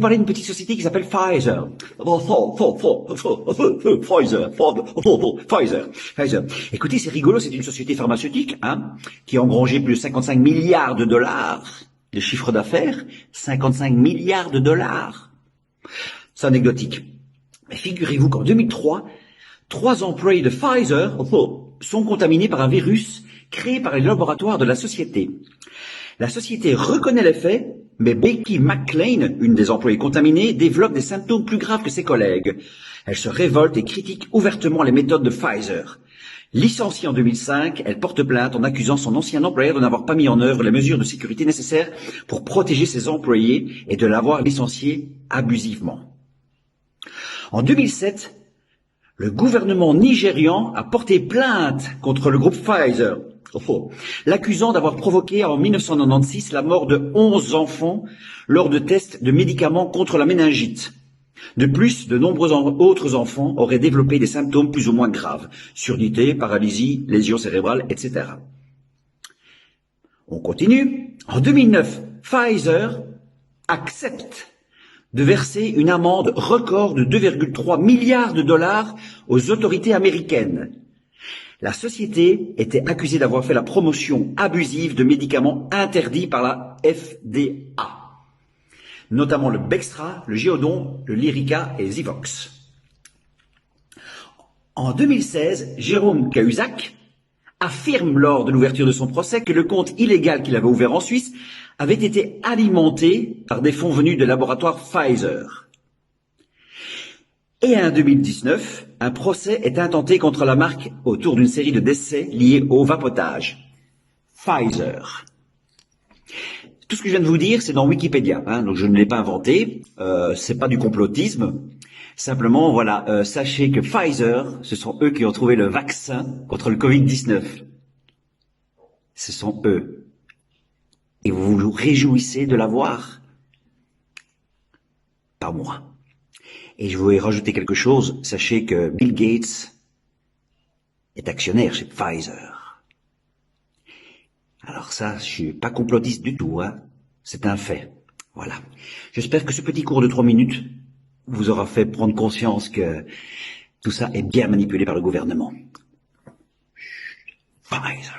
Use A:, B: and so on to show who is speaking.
A: vous parler d'une petite société qui s'appelle Pfizer. Pfizer. Écoutez, c'est rigolo, c'est une société pharmaceutique, qui a engrangé plus de 55 milliards de dollars de chiffre d'affaires. 55 milliards de dollars. C'est anecdotique. Mais figurez-vous qu'en 2003, 3 employés de Pfizer sont contaminés par un virus créé par les laboratoires de la société. La société reconnaît les faits, mais Becky McLean, une des employées contaminées, développe des symptômes plus graves que ses collègues. Elle se révolte et critique ouvertement les méthodes de Pfizer. Licenciée en 2005, elle porte plainte en accusant son ancien employeur de n'avoir pas mis en œuvre les mesures de sécurité nécessaires pour protéger ses employés et de l'avoir licencié abusivement. En 2007, le gouvernement nigérian a porté plainte contre le groupe Pfizer, l'accusant d'avoir provoqué en 1996 la mort de 11 enfants lors de tests de médicaments contre la méningite. De plus, de nombreux autres enfants auraient développé des symptômes plus ou moins graves, surdité, paralysie, lésions cérébrales, etc. On continue. En 2009, Pfizer accepte de verser une amende record de 2,3 milliards de dollars aux autorités américaines. La société était accusée d'avoir fait la promotion abusive de médicaments interdits par la FDA, notamment le Bextra, le Géodon, le Lyrica et Zivox. En 2016, Jérôme Cahuzac affirme lors de l'ouverture de son procès que le compte illégal qu'il avait ouvert en Suisse avait été alimenté par des fonds venus de laboratoire Pfizer. Et en 2019, un procès est intenté contre la marque autour d'une série de décès liés au vapotage. Pfizer. Tout ce que je viens de vous dire, c'est dans Wikipédia, donc je ne l'ai pas inventé, c'est pas du complotisme. Simplement, voilà, sachez que Pfizer, ce sont eux qui ont trouvé le vaccin contre le Covid-19. Ce sont eux. Et vous vous réjouissez de l'avoir? Pas moi. Et je voulais rajouter quelque chose. Sachez que Bill Gates est actionnaire chez Pfizer. Alors ça, je suis pas complotiste du tout, C'est un fait. Voilà. J'espère que ce petit cours de 3 minutes vous aura fait prendre conscience que tout ça est bien manipulé par le gouvernement. Pfizer.